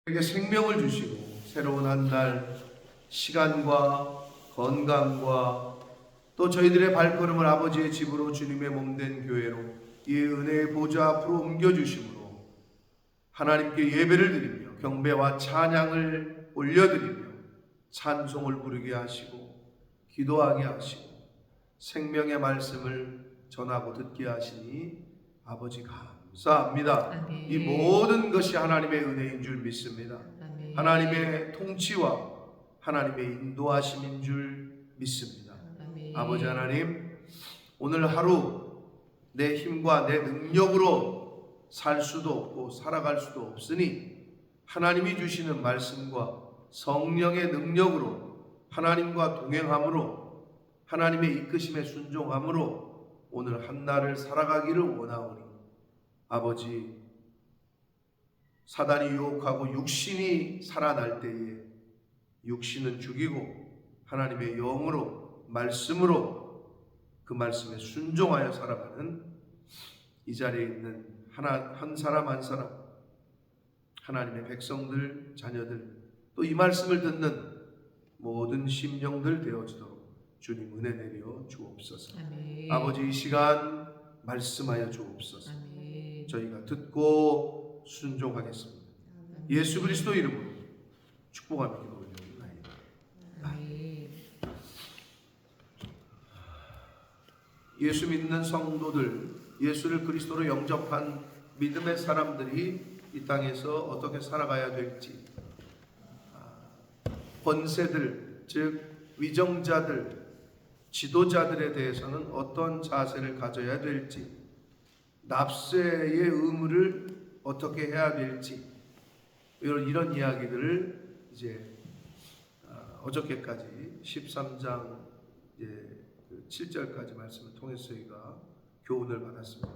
우리에게 생명을 주시고 새로운 한 날 시간과 건강과 또 저희들의 발걸음을 아버지의 집으로 주님의 몸된 교회로 이 은혜의 보좌 앞으로 옮겨주심으로 하나님께 예배를 드리며 경배와 찬양을 올려드리며 찬송을 부르게 하시고 기도하게 하시고 생명의 말씀을 전하고 듣게 하시니 아버지 감사합니다. 아멘. 이 모든 것이 하나님의 은혜인 줄 믿습니다. 아멘. 하나님의 통치와 하나님의 인도하심인 줄 믿습니다. 아멘. 아버지 하나님, 오늘 하루 내 힘과 내 능력으로 살 수도 없고 살아갈 수도 없으니 하나님이 주시는 말씀과 성령의 능력으로 하나님과 동행함으로 하나님의 이끄심에 순종함으로 오늘 한날을 살아가기를 원하오니 아버지, 사단이 유혹하고 육신이 살아날 때에 육신은 죽이고 하나님의 영으로 말씀으로 그 말씀에 순종하여 살아가는 이 자리에 있는 한 사람 한 사람 하나님의 백성들, 자녀들 또 이 말씀을 듣는 모든 심령들 되어지도록 주님 은혜 내려 주옵소서. 아멘. 아버지, 이 시간 말씀하여 주옵소서. 아멘. 저희가 듣고 순종하겠습니다. 예수 그리스도 이름으로 축복하며 기도 올려드립니다. 아멘. 예수 믿는 성도들, 예수를 그리스도로 영접한 믿음의 사람들이 이 땅에서 어떻게 살아가야 될지, 권세들, 즉 위정자들, 지도자들에 대해서는 어떤 자세를 가져야 될지, 납세의 의무를 어떻게 해야 될지, 이런 이야기들을 이제 어저께까지 13장 7절까지 말씀을 통해서 저희가 교훈을 받았습니다.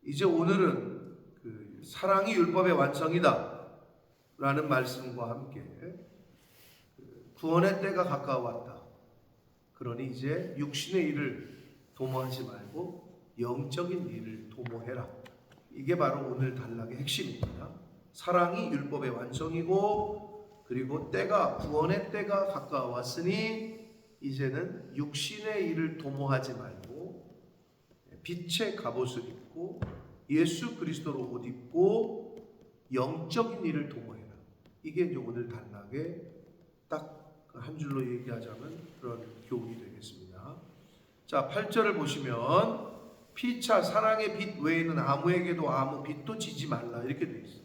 이제 오늘은 그 사랑이 율법의 완성이다 라는 말씀과 함께 구원의 때가 가까워왔다. 그러니 이제 육신의 일을 도모하지 말고 영적인 일을 도모해라. 이게 바로 오늘 단락의 핵심입니다. 사랑이 율법의 완성이고 그리고 구원의 때가 가까워왔으니 이제는 육신의 일을 도모하지 말고 빛의 갑옷을 입고 예수 그리스도로 옷 입고 영적인 일을 도모해라. 이게 이제 오늘 단락의 딱 한 줄로 얘기하자면 그런 교훈이 되겠습니다. 자, 8절을 보시면 피차 사랑의 빛 외에는 아무에게도 아무 빚도 지지 말라 이렇게 되어 있어요.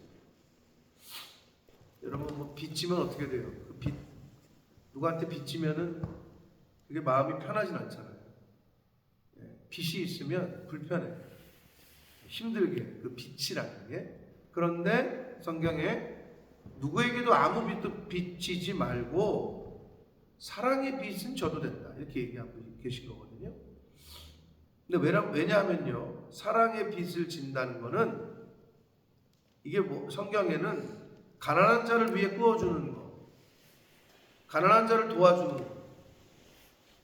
여러분 뭐 빚지면 어떻게 돼요? 그 빚 누구한테 빚지면은 그게 마음이 편하진 않잖아요. 빚이 있으면 불편해. 힘들게 그 빚이라는 게. 그런데 성경에 누구에게도 아무 빚도 빚지지 말고 사랑의 빚은 져도 된다 이렇게 얘기하고 계신 거거든요. 근데 왜냐하면요, 사랑의 빚을 진다는 거는 이게 뭐 성경에는 가난한 자를 위해 구워주는 거, 가난한 자를 도와주는 거,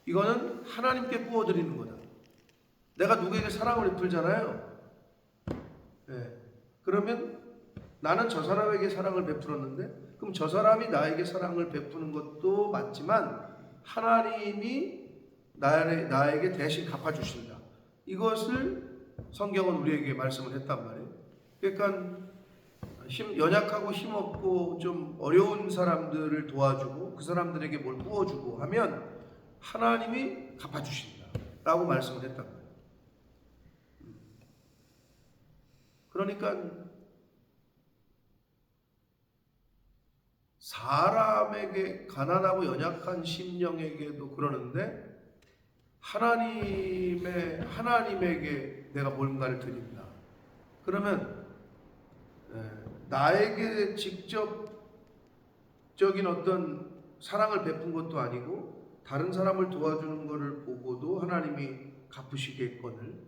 이거는 하나님께 구워드리는 거다. 내가 누구에게 사랑을 베풀잖아요. 그러면 나는 저 사람에게 사랑을 베풀었는데 그럼 저 사람이 나에게 사랑을 베푸는 것도 맞지만 하나님이 나에게 대신 갚아주신다. 이것을 성경은 우리에게 말씀을 했단 말이에요. 그러니까 연약하고 힘없고 좀 어려운 사람들을 도와주고 그 사람들에게 뭘 부어주고 하면 하나님이 갚아주신다 라고 말씀을 했단 말이에요. 그러니까 사람에게, 가난하고 연약한 심령에게도 그러는데 하나님에게 내가 뭔가를 드린다. 그러면 나에게 직접적인 어떤 사랑을 베푼 것도 아니고 다른 사람을 도와주는 것을 보고도 하나님이 갚으시겠거늘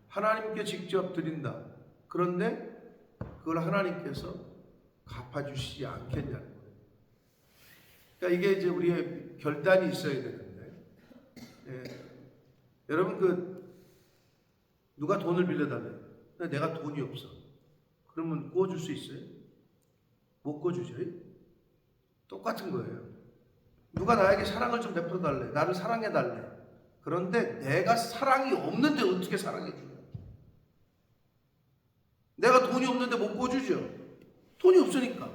하나님께 직접 드린다. 그런데 그걸 하나님께서 갚아주시지 않겠냐는 거예요. 그러니까 이게 이제 우리의 결단이 있어야 되는데, 여러분 누가 돈을 빌려달래요. 근데 내가 돈이 없어. 그러면 구워줄 수 있어요? 못 구워주죠. 똑같은 거예요. 누가 나에게 사랑을 좀 베풀어 달래, 나를 사랑해 달래. 그런데 내가 사랑이 없는데 어떻게 사랑해 주냐? 내가 돈이 없는데 못 구워주죠. 돈이 없으니까.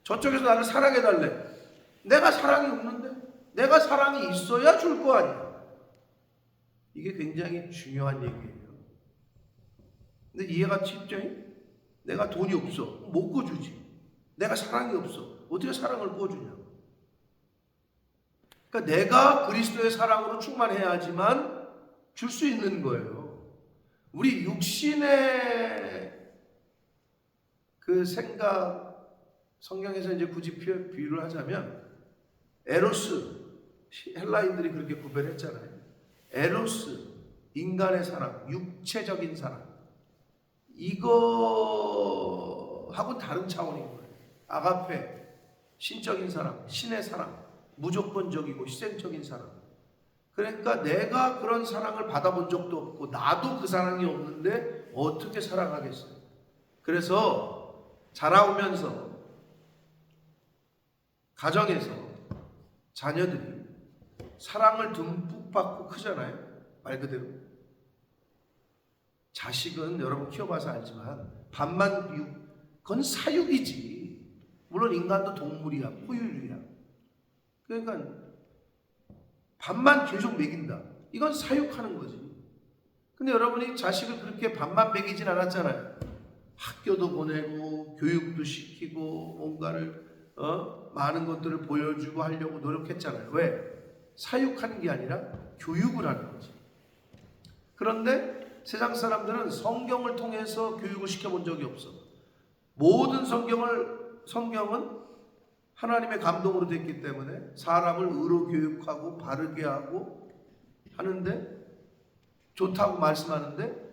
저쪽에서 나를 사랑해 달래. 내가 사랑이 없는데, 내가 사랑이 있어야 줄 거 아니야. 이게 굉장히 중요한 얘기예요. 근데 이해가 쉽죠? 내가 돈이 없어, 못 구워주지. 내가 사랑이 없어, 어떻게 사랑을 구워주냐? 그러니까 내가 그리스도의 사랑으로 충만해야지만 줄 수 있는 거예요. 우리 육신의 그 생각, 성경에서 이제 굳이 비유를 하자면 에로스, 헬라인들이 그렇게 구별했잖아요. 에로스, 인간의 사랑, 육체적인 사랑, 이거하고 다른 차원인 거예요. 아가페, 신적인 사랑, 신의 사랑, 무조건적이고 희생적인 사랑. 그러니까 내가 그런 사랑을 받아본 적도 없고 나도 그 사랑이 없는데 어떻게 사랑하겠어요? 그래서 자라오면서 가정에서 자녀들이 사랑을 듬뿍 받고 크잖아요. 말 그대로. 자식은 여러분 키워봐서 알지만 밥만 그건 사육이지. 물론 인간도 동물이야, 포유류야. 그러니까 밥만 계속 먹인다. 이건 사육하는 거지. 근데 여러분이 자식을 그렇게 밥만 먹이진 않았잖아요. 학교도 보내고 교육도 시키고 뭔가를 많은 것들을 보여주고 하려고 노력했잖아요. 왜? 사육하는 게 아니라 교육을 하는 거지. 그런데 세상 사람들은 성경을 통해서 교육을 시켜본 적이 없어. 모든 성경은 하나님의 감동으로 됐기 때문에 사람을 의로 교육하고 바르게 하고 하는데 좋다고 말씀하는데,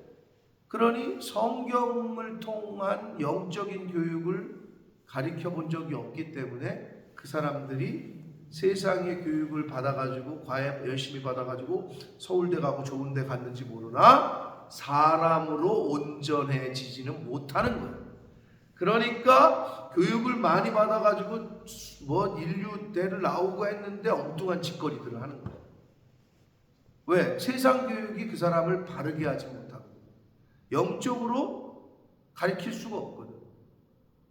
그러니 성경을 통한 영적인 교육을 가르쳐 본 적이 없기 때문에 그 사람들이 세상의 교육을 받아가지고 과외 열심히 받아가지고 서울대 가고 좋은 데 갔는지 모르나 사람으로 온전해지지는 못하는 거예요. 그러니까 교육을 많이 받아가지고 뭐 인류대를 나오고 했는데 엉뚱한 짓거리들을 하는 거예요. 왜? 세상 교육이 그 사람을 바르게 하지 못하고 영적으로 가르칠 수가 없거든.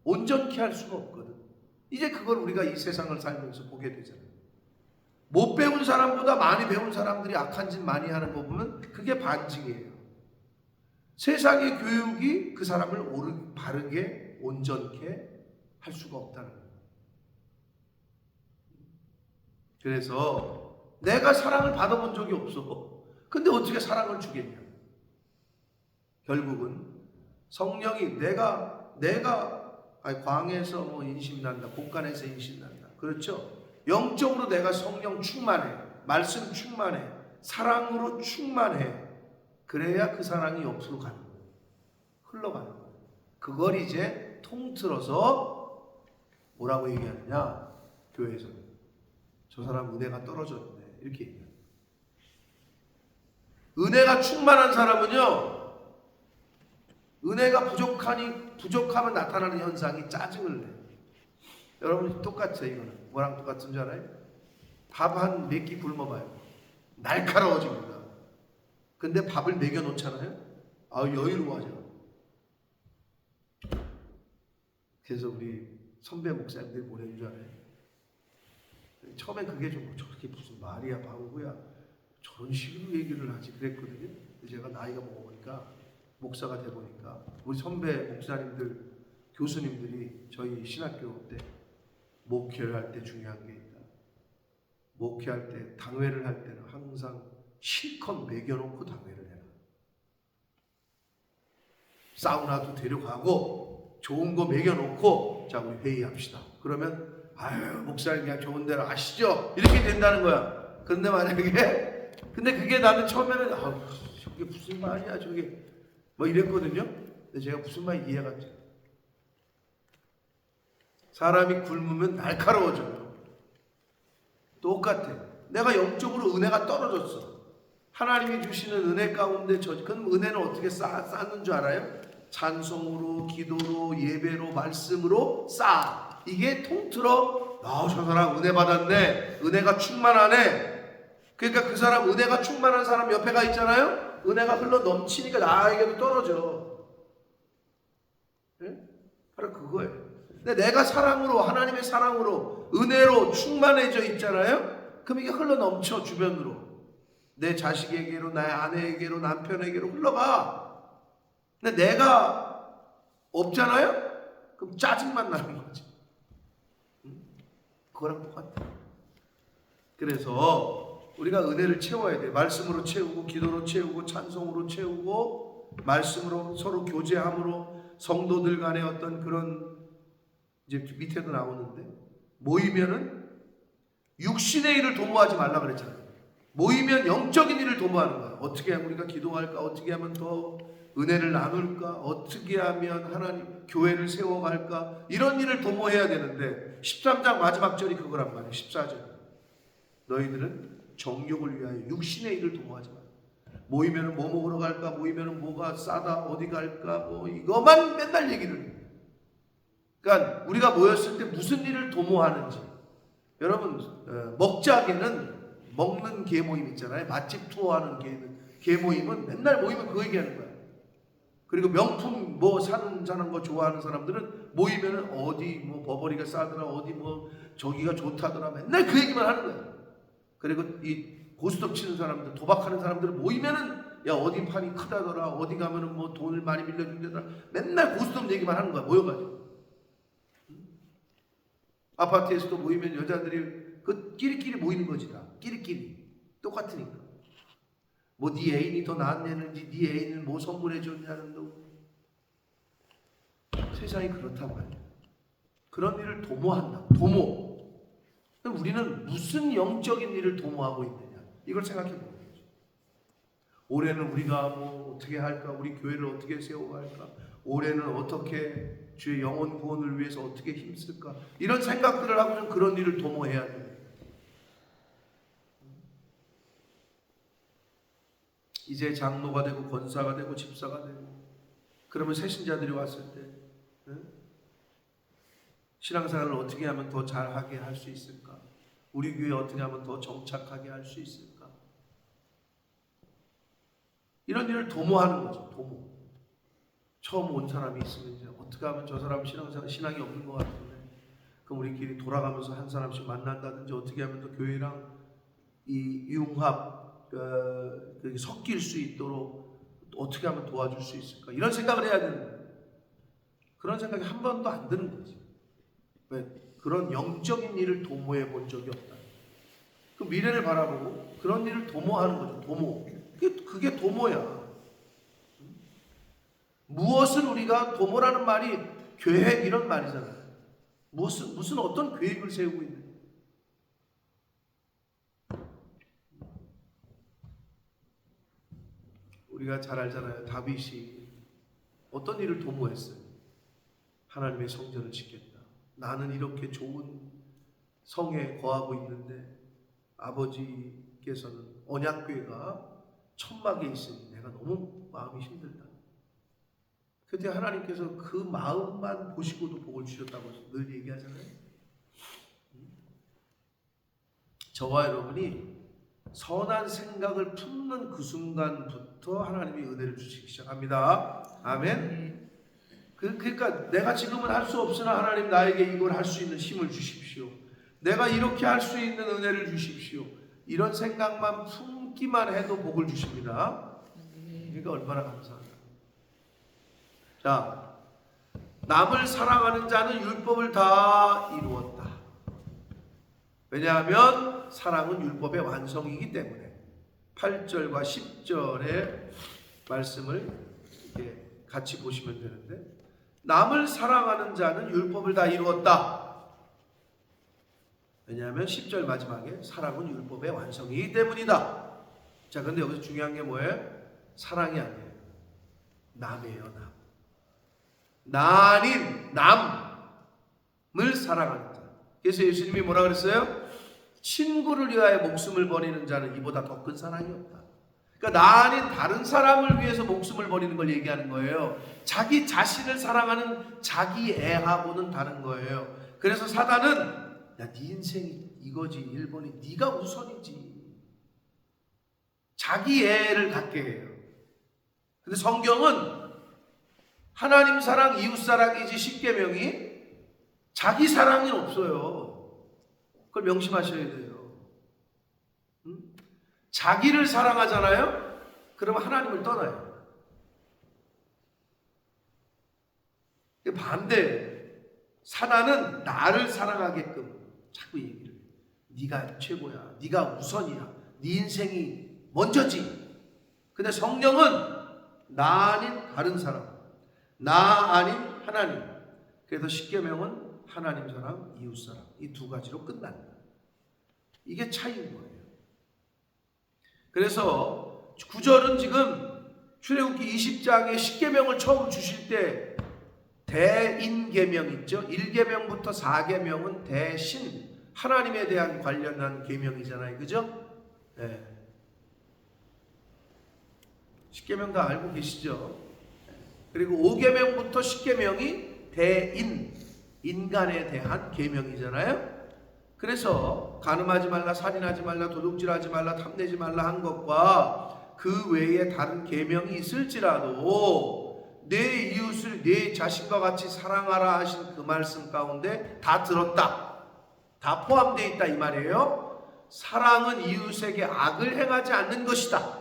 온전케 할 수가 없거든. 이제 그걸 우리가 이 세상을 살면서 보게 되잖아요. 못 배운 사람보다 많이 배운 사람들이 악한 짓 많이 하는 거 보면 그게 반증이에요. 세상의 교육이 그 사람을 바르게 온전케 할 수가 없다는 거예요. 그래서 내가 사랑을 받아본 적이 없어. 근데 어떻게 사랑을 주겠냐? 결국은 성령이 내가 광에서 뭐 인심난다, 곡간에서 인심난다. 그렇죠? 영적으로 내가 성령 충만해, 말씀 충만해, 사랑으로 충만해. 그래야 그 사랑이 옆으로 가는 거예요. 흘러가는 거예요. 그걸 이제 통틀어서 뭐라고 얘기하느냐? 교회에서는 저 사람 은혜가 떨어졌네, 이렇게 얘기해요. 은혜가 충만한 사람은요, 은혜가 부족하면 나타나는 현상이 짜증을 내요. 여러분 똑같아요. 이거는 뭐랑 똑같은 줄 알아요? 밥 한 몇 끼 굶어봐요. 날카로워집니다. 근데 밥을 먹여 놓잖아요. 여유로워져. 그래서 우리 선배 목사님들이 뭐라는 줄 알아요? 처음엔 그게 좀 저렇게 무슨 말이야 방구야 저런 식으로 얘기를 하지 그랬거든요. 근데 제가 나이가 먹어보니까 목사가 돼보니까 우리 선배 목사님들 교수님들이 저희 신학교 때 목회를 할 때 중요한 게 있다. 목회할 때 당회를 할 때는 항상 실컷 먹여놓고 당회를 해라. 사우나도 데려가고 좋은 거 먹여놓고 자 우리 회의합시다. 그러면 목사님 그냥 좋은 데로 아시죠? 이렇게 된다는 거야. 근데 만약에 그게 나는 처음에는 저게 무슨 말이야 저게 뭐 이랬거든요. 근데 제가 무슨 말인지 이해가 안 돼요. 사람이 굶으면 날카로워져요. 똑같아. 내가 영적으로 은혜가 떨어졌어. 하나님이 주시는 은혜 가운데 그럼 은혜는 어떻게 쌓는 줄 알아요? 찬송으로, 기도로, 예배로, 말씀으로 쌓아. 이게 통틀어 저 사람 은혜 받았네, 은혜가 충만하네. 그러니까 그 사람, 은혜가 충만한 사람 옆에 가 있잖아요. 은혜가 흘러 넘치니까 나에게도 떨어져. 네? 바로 그거예요. 근데 내가 사랑으로, 하나님의 사랑으로, 은혜로 충만해져 있잖아요. 그럼 이게 흘러 넘쳐 주변으로. 내 자식에게로, 나의 아내에게로, 남편에게로 흘러가. 근데 내가 없잖아요. 그럼 짜증만 나는 거지. 그거랑 똑같아. 그래서 우리가 은혜를 채워야 돼. 말씀으로 채우고, 기도로 채우고, 찬송으로 채우고, 말씀으로 서로 교제함으로, 성도들 간의 어떤 그런, 이제 밑에도 나오는데, 모이면은 육신의 일을 도모하지 말라 그랬잖아요. 모이면 영적인 일을 도모하는 거야. 어떻게 하면 우리가 기도할까? 어떻게 하면 더 은혜를 나눌까? 어떻게 하면 하나님 교회를 세워갈까? 이런 일을 도모해야 되는데 13장 마지막 절이 그거란 말이에요. 14절. 너희들은 정욕을 위하여 육신의 일을 도모하지 마라. 모이면은 뭐 먹으러 갈까? 모이면은 뭐가 싸다? 어디 갈까? 뭐 이거만 맨날 얘기를 해요. 그러니까 우리가 모였을 때 무슨 일을 도모하는지. 여러분, 먹자기는 먹는 개 모임 있잖아요. 맛집 투어하는 개 모임은 맨날 모이면 그 얘기하는 거야. 그리고 명품 뭐 사는 거 좋아하는 사람들은 모이면은 어디 뭐 버버리가 싸더라, 어디 뭐 저기가 좋다더라, 맨날 그 얘기만 하는 거야. 그리고 이 고스톱 치는 사람들, 도박하는 사람들 모이면은 야 어디 판이 크다더라, 어디 가면은 뭐 돈을 많이 빌려준다더라, 맨날 고스톱 얘기만 하는 거야. 모여가지고. 아파트에서도 모이면 여자들이 그 끼리끼리 모이는 거지 다. 끼리끼리 똑같으니까. 뭐 네 애인이 더 낫냐는지, 네 애인은 뭐 선물해 줬냐는 도. 세상이 그렇단 말이야. 그런 일을 도모한다. 도모. 우리는 무슨 영적인 일을 도모하고 있느냐, 이걸 생각해 보는 거죠. 올해는 우리가 뭐 어떻게 할까? 우리 교회를 어떻게 세워갈까? 올해는 어떻게 주의 영혼 구원을 위해서 어떻게 힘쓸까? 이런 생각들을 하고는 그런 일을 도모해야 돼요. 이제 장로가 되고 권사가 되고 집사가 되고 그러면 새신자들이 왔을 때 신앙생활을 어떻게 하면 더 잘하게 할 수 있을까? 우리 교회 어떻게 하면 더 정착하게 할 수 있을까? 이런 일을 도모하는 거죠. 도모. 처음 온 사람이 있으면 이제 어떻게 하면 저 사람 신앙이 없는 것 같은데, 그럼 우리끼리 돌아가면서 한 사람씩 만난다든지, 어떻게 하면 더 교회랑 이 융합, 섞일 수 있도록 어떻게 하면 도와줄 수 있을까? 이런 생각을 해야 되는 거예요. 그런 생각이 한 번도 안 드는 거지. 왜? 그런 영적인 일을 도모해 본 적이 없다. 그 미래를 바라보고 그런 일을 도모하는 거죠. 도모. 그게 도모야. 무엇을 우리가 도모라는 말이 계획 이런 말이잖아요. 무슨 어떤 계획을 세우고 있는. 우리가 잘 알잖아요. 다윗이 어떤 일을 도모했어요. 하나님의 성전을 짓겠다. 나는 이렇게 좋은 성에 거하고 있는데 아버지께서는 언약궤가 천막에 있으니 내가 너무 마음이 힘들다. 그때 하나님께서 그 마음만 보시고도 복을 주셨다고 늘 얘기하잖아요. 저와 여러분이 선한 생각을 품는 그 순간부터 하나님이 은혜를 주시기 시작합니다. 아멘. 그러니까 내가 지금은 할 수 없으나 하나님 나에게 이걸 할 수 있는 힘을 주십시오. 내가 이렇게 할 수 있는 은혜를 주십시오. 이런 생각만 품기만 해도 복을 주십니다. 그러니까 얼마나 감사합니다. 자, 남을 사랑하는 자는 율법을 다 이루었다. 왜냐하면 사랑은 율법의 완성이기 때문에. 8절과 10절의 말씀을 이렇게 같이 보시면 되는데, 남을 사랑하는 자는 율법을 다 이루었다. 왜냐하면 10절 마지막에 사랑은 율법의 완성이기 때문이다. 자, 근데 여기서 중요한 게 뭐예요? 사랑이 아니에요. 남이에요, 남. 나인 남을 사랑하는 자. 그래서 예수님이 뭐라 그랬어요? 친구를 위하여 목숨을 버리는 자는 이보다 더 큰 사랑이 없다. 그러니까 나 아닌 다른 사람을 위해서 목숨을 버리는 걸 얘기하는 거예요. 자기 자신을 사랑하는 자기 애하고는 다른 거예요. 그래서 사단은 야, 네 인생이 이거지 1번이 네가 우선이지. 자기 애를 갖게 해요. 근데 성경은 하나님 사랑, 이웃 사랑이지 10계명이 자기 사랑이 없어요. 그걸 명심하셔야 돼요. 자기를 사랑하잖아요. 그러면 하나님을 떠나요. 반대, 사단은 나를 사랑하게끔 자꾸 얘기를 해. 네가 최고야, 네가 우선이야, 네 인생이 먼저지. 근데 성령은 나 아닌 다른 사람, 나 아닌 하나님. 그래서 십계명은 하나님 사랑, 이웃 사랑, 이 두 가지로 끝난다. 이게 차이인 거예요. 그래서 9절은 지금 출애굽기 20장에 십계명을 처음 주실 때 대인계명 있죠. 1계명부터 4계명은 대신 하나님에 대한 관련한 계명이잖아요. 그죠? 네. 십계명 다 알고 계시죠? 그리고 5계명부터 10계명이 대인, 인간에 대한 계명이잖아요. 그래서 간음하지 말라, 살인하지 말라, 도둑질하지 말라, 탐내지 말라 한 것과 그 외에 다른 계명이 있을지라도 내 이웃을 내 자신과 같이 사랑하라 하신 그 말씀 가운데 다 들었다, 다 포함되어 있다 이 말이에요. 사랑은 이웃에게 악을 행하지 않는 것이다.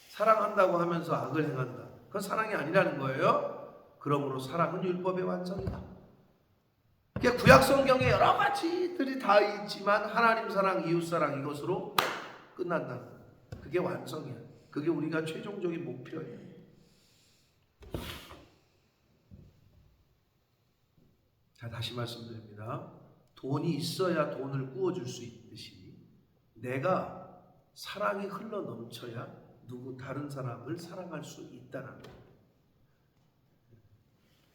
사랑한다고 하면서 악을 행한다, 그건 사랑이 아니라는 거예요. 그러므로 사랑은 율법의 완성이다. 그러니까 구약 성경에 여러 가지들이 다 있지만 하나님 사랑, 이웃 사랑 이것으로 끝난다. 그게 완성이야. 그게 우리가 최종적인 목표예요. 자, 다시 말씀드립니다. 돈이 있어야 돈을 구워줄 수 있듯이 내가 사랑이 흘러 넘쳐야 누구 다른 사람을 사랑할 수 있다는 거예요.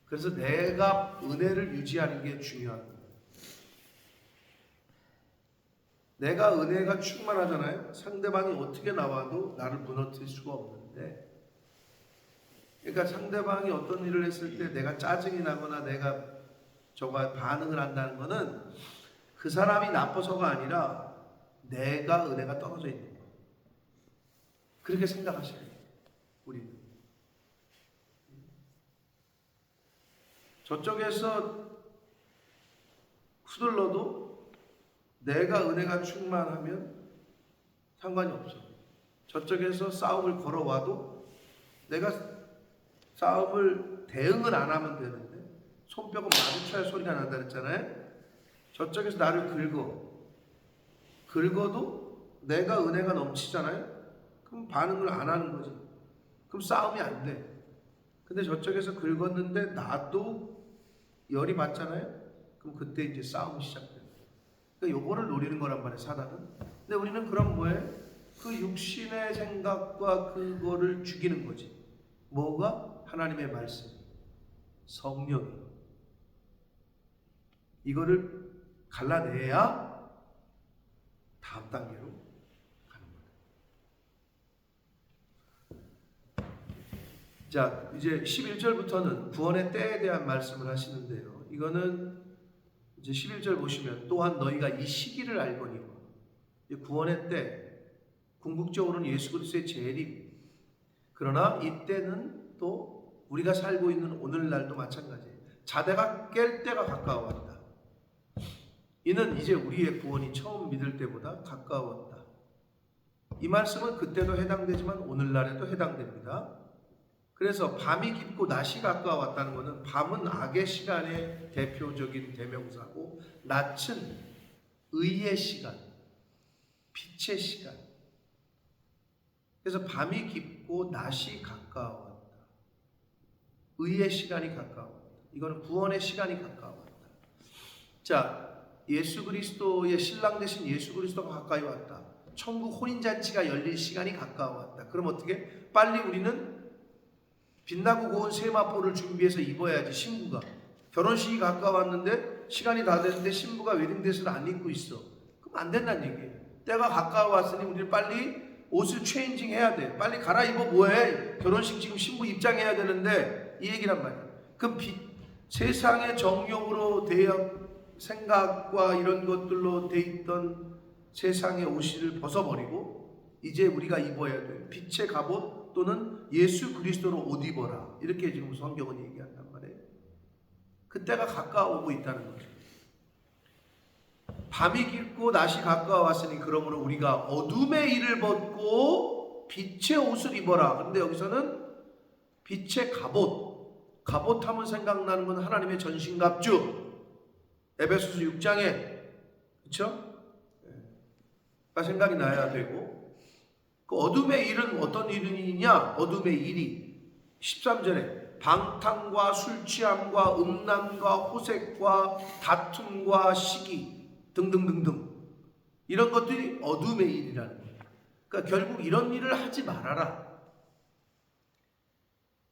그래서 내가 은혜를 유지하는 게 중요한 거예요. 내가 은혜가 충만하잖아요. 상대방이 어떻게 나와도 나를 무너뜨릴 수가 없는데, 그러니까 상대방이 어떤 일을 했을 때 내가 짜증이 나거나 내가 저가 반응을 한다는 거는 그 사람이 나빠서가 아니라 내가 은혜가 떨어져 있는 거예요. 그렇게 생각하셔야 돼요. 우리는 저쪽에서 후들러도 내가 은혜가 충만하면 상관이 없어. 저쪽에서 싸움을 걸어와도 내가 싸움을 대응을 안 하면 되는데 손뼉은 마주쳐야 소리가 난다 그랬잖아요. 저쪽에서 나를 긁어도 내가 은혜가 넘치잖아요. 그럼 반응을 안 하는 거지. 그럼 싸움이 안 돼. 근데 저쪽에서 긁었는데 나도 열이 받잖아요. 그럼 그때 이제 싸움이 시작돼요. 그러니까 요거를 노리는 거란 말이에요, 사단은. 근데 우리는 그럼 뭐예요? 그 육신의 생각과 그거를 죽이는 거지. 뭐가? 하나님의 말씀, 성령이. 이거를 갈라내야 다음 단계로 가는 거예요. 자, 이제 11절부터는 구원의 때에 대한 말씀을 하시는데요. 이거는 이제 11절 보시면 또한 너희가 이 시기를 알거니와, 구원의 때, 궁극적으로는 예수 그리스도의 재림. 그러나 이때는 또 우리가 살고 있는 오늘날도 마찬가지예요. 자대가 깰 때가 가까워왔다. 이는 이제 우리의 구원이 처음 믿을 때보다 가까웠다. 이 말씀은 그때도 해당되지만 오늘날에도 해당됩니다. 그래서 밤이 깊고 낮이 가까웠다는 것은 밤은 악의 시간의 대표적인 대명사고 낮은 의의 시간, 빛의 시간. 그래서 밤이 깊고 낮이 가까웠다. 의의 시간이 가까웠다. 이거는 구원의 시간이 가까웠다. 자, 예수 그리스도의 신랑 되신 예수 그리스도가 가까이 왔다. 천국 혼인잔치가 열릴 시간이 가까웠다. 그럼 어떻게? 빨리 우리는 빛나고 고운 세마포를 준비해서 입어야지. 신부가 결혼식이 가까웠는데 시간이 다 됐는데 신부가 웨딩드레스를 안 입고 있어. 그럼 안 된다는 얘기예요. 때가 가까워왔으니 우리는 빨리 옷을 체인징 해야 돼. 빨리 갈아입어 뭐해? 결혼식 지금 신부 입장해야 되는데 이 얘기란 말이야. 그럼 세상의 정욕으로 생각과 이런 것들로 돼 있던 세상의 옷을 벗어버리고 이제 우리가 입어야 돼. 빛의 갑옷 또는 예수 그리스도로 옷 입어라. 이렇게 지금 성경은 얘기한단 말이에요. 그때가 가까워오고 있다는 거죠. 밤이 깊고 낮이 가까워왔으니 그러므로 우리가 어둠의 일을 벗고 빛의 옷을 입어라. 그런데 여기서는 빛의 갑옷 하면 생각나는 건 하나님의 전신갑주. 에베소서 6장에 그렇죠? 생각이 나야 되고 그 어둠의 일은 어떤 일이냐? 어둠의 일이 13절에 방탕과 술취함과 음란과 호색과 다툼과 시기 등등등등 이런 것들이 어둠의 일이라는 거예요. 그러니까 결국 이런 일을 하지 말아라.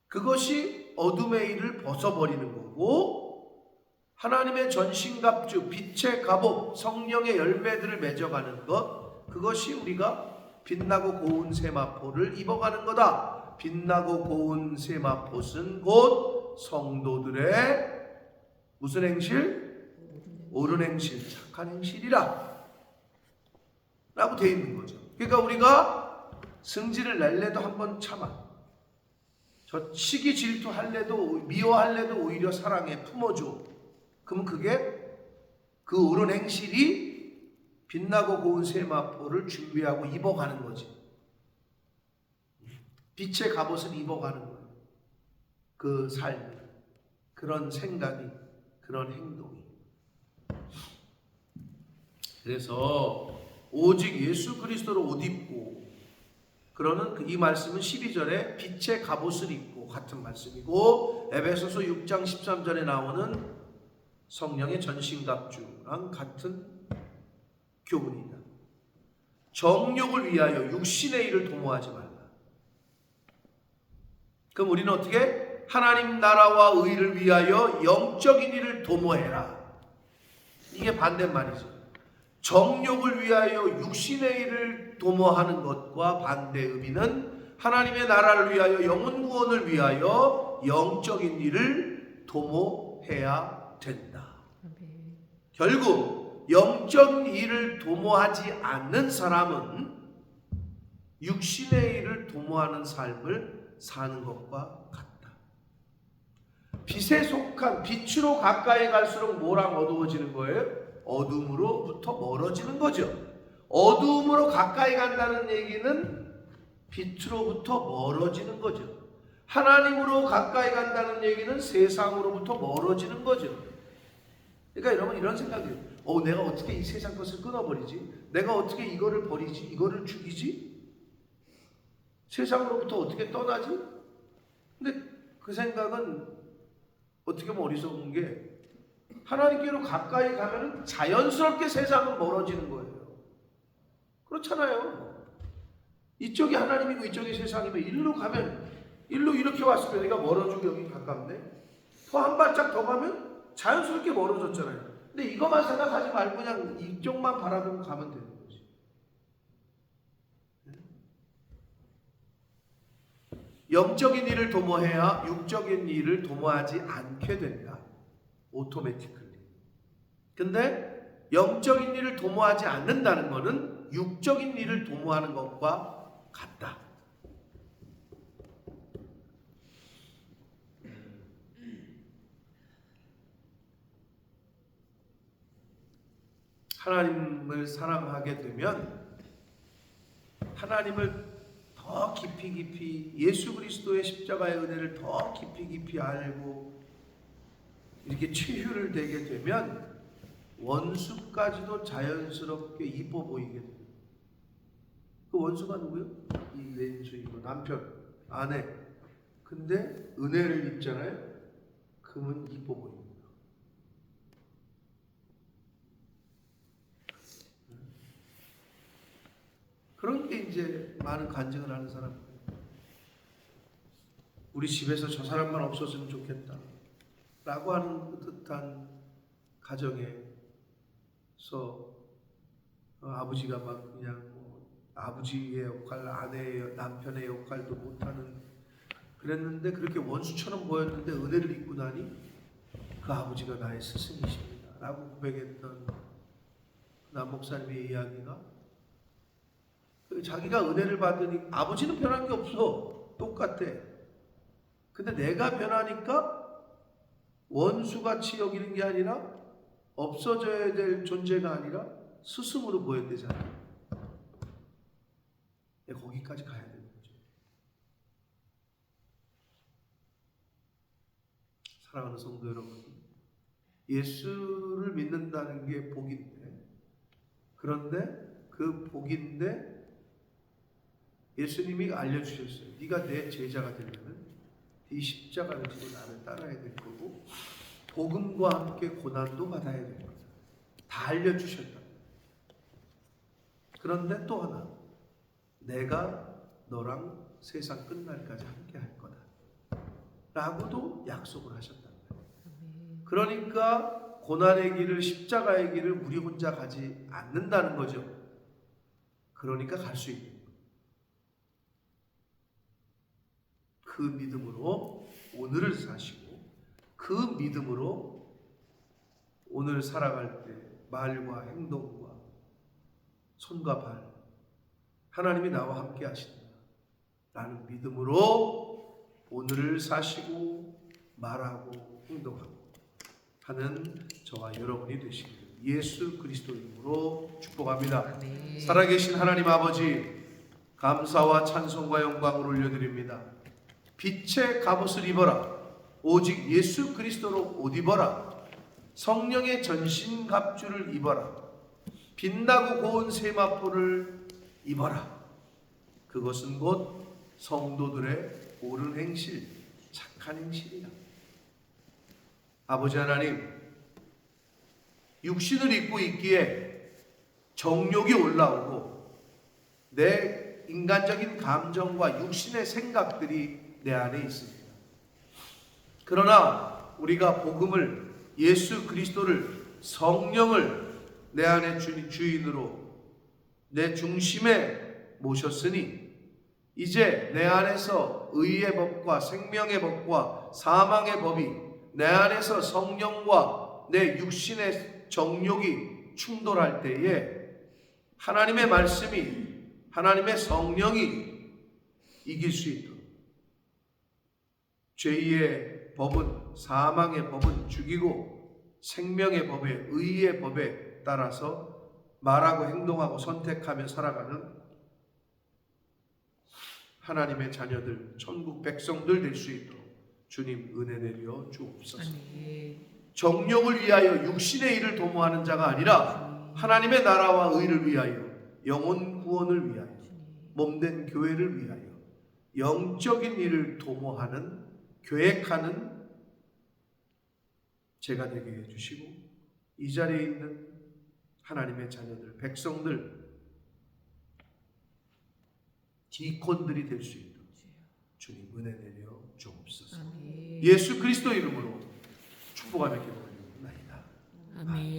그것이 어둠의 일을 벗어버리는 거고 하나님의 전신갑주, 빛의 갑옷, 성령의 열매들을 맺어가는 것 그것이 우리가 빛나고 고운 세마포를 입어가는 거다. 빛나고 고운 세마포는 곧 성도들의 무슨 행실? 옳은 행실, 착한 행실이라 라고 되어 있는 거죠. 그러니까 우리가 승질을 낼래도 한번 참아. 저 시기 질투할래도 미워할래도 오히려 사랑에 품어줘. 그러면 그게 그 옳은 행실이 빛나고 고운 세마포를 준비하고 입어가는 거지. 빛의 갑옷을 입어가는 거예요. 그 삶이, 그런 생각이, 그런 행동이. 그래서 오직 예수 그리스도로 옷 입고 그러는 이 말씀은 12절에 빛의 갑옷을 입고 같은 말씀이고 에베소서 6장 13절에 나오는 성령의 전신갑주랑 같은 교훈이다. 정욕을 위하여 육신의 일을 도모하지 말라. 그럼 우리는 어떻게? 하나님 나라와 의를 위하여 영적인 일을 도모해라. 이게 반대말이죠. 정욕을 위하여 육신의 일을 도모하는 것과 반대 의미는 하나님의 나라를 위하여 영혼 구원을 위하여 영적인 일을 도모해야 된다. 결국 영적인 일을 도모하지 않는 사람은 육신의 일을 도모하는 삶을 사는 것과 같다. 빛에 속한 빛으로 가까이 갈수록 뭐랑 어두워지는 거예요? 어둠으로부터 멀어지는 거죠. 어둠으로 가까이 간다는 얘기는 빛으로부터 멀어지는 거죠. 하나님으로 가까이 간다는 얘기는 세상으로부터 멀어지는 거죠. 그러니까 여러분 이런 생각이에요. 내가 어떻게 이 세상 것을 끊어버리지? 내가 어떻게 이거를 버리지? 이거를 죽이지? 세상으로부터 어떻게 떠나지? 근데 그 생각은 어떻게 보면 어리석은 게 하나님께로 가까이 가면 자연스럽게 세상은 멀어지는 거예요. 그렇잖아요. 이쪽이 하나님이고 이쪽이 세상이면 일로 가면 일로 이렇게 왔으면 내가 멀어지고 여기 가깝네. 더 한 발짝 더 가면 자연스럽게 멀어졌잖아요. 근데 이것만 생각하지 말고 그냥 이쪽만 바라보고 가면 되는 거지. 영적인 일을 도모해야 육적인 일을 도모하지 않게 된다. 오토매티클리. 근데 영적인 일을 도모하지 않는다는 것은 육적인 일을 도모하는 것과 같다. 하나님을 사랑하게 되면 하나님을 더 깊이 예수 그리스도의 십자가의 은혜를 더 깊이 알고 이렇게 치유를 되게 되면 원수까지도 자연스럽게 이뻐 보이게 돼요. 그 원수가 누구요? 이 왼수이고 남편, 아내. 근데 은혜를 입잖아요. 그러면 이뻐 보입니다. 그런 게 이제 많은 간증을 하는 사람. 우리 집에서 저 사람만 없었으면 좋겠다 라고 하는 듯한 가정에서 아버지가 막 그냥 아버지의 역할, 아내의 남편의 역할도 못하는 그랬는데 그렇게 원수처럼 보였는데 은혜를 입고 나니 그 아버지가 나의 스승이십니다 라고 고백했던 남 목사님의 이야기가 자기가 은혜를 받으니 아버지는 변한 게 없어. 똑같아. 근데 내가 변하니까 원수같이 여기는 게 아니라 없어져야 될 존재가 아니라 스승으로 보였대잖아. 거기까지 가야 되는 거죠. 사랑하는 성도 여러분, 예수를 믿는다는 게 복인데, 그런데 그 복인데 예수님이 알려주셨어요. 네가 내 제자가 되려면 이 십자가를 지고 나를 따라야 될 거고 복음과 함께 고난도 받아야 될 거다. 다 알려주셨다. 그런데 또 하나, 내가 너랑 세상 끝날까지 함께 할 거다 라고도 약속을 하셨단 말이에요. 그러니까 고난의 길을, 십자가의 길을 우리 혼자 가지 않는다는 거죠. 그러니까 갈 수 있는 거예요. 그 믿음으로 오늘을 사시고 그 믿음으로 오늘 살아갈 때 말과 행동과 손과 발 하나님이 나와 함께 하신다 라는 믿음으로 오늘을 사시고 말하고 행동하고 하는 저와 여러분이 되시기를 예수 그리스도 이름으로 축복합니다. 아멘. 살아계신 하나님 아버지, 감사와 찬송과 영광을 올려드립니다. 빛의 갑옷을 입어라. 오직 예수 그리스도로 옷 입어라. 성령의 전신갑주를 입어라. 빛나고 고운 세마포를 입어라. 그것은 곧 성도들의 옳은 행실, 착한 행실이야. 아버지 하나님, 육신을 입고 있기에 정욕이 올라오고 내 인간적인 감정과 육신의 생각들이 내 안에 있습니다. 그러나 우리가 복음을, 예수 그리스도를, 성령을 내 안에 주인으로 내 중심에 모셨으니 이제 내 안에서 의의 법과 생명의 법과 사망의 법이 내 안에서 성령과 내 육신의 정욕이 충돌할 때에 하나님의 말씀이, 하나님의 성령이 이길 수 있도록, 죄의 법은, 사망의 법은 죽이고 생명의 법에, 의의 법에 따라서 말하고 행동하고 선택하며 살아가는 하나님의 자녀들, 천국 백성들 될 수 있도록 주님 은혜 내려 주옵소서. 정욕을 위하여 육신의 일을 도모하는 자가 아니라 하나님의 나라와 의를 위하여, 영혼 구원을 위하여, 몸된 교회를 위하여 영적인 일을 도모하는, 계획하는 제가 되게 해주시고 이 자리에 있는 하나님의 자녀들, 백성들, 디콘들이 될 수 있도록 주님 은혜 내려 주옵소서. 예수 그리스도 이름으로 축복하며 기도드립니다. 아멘.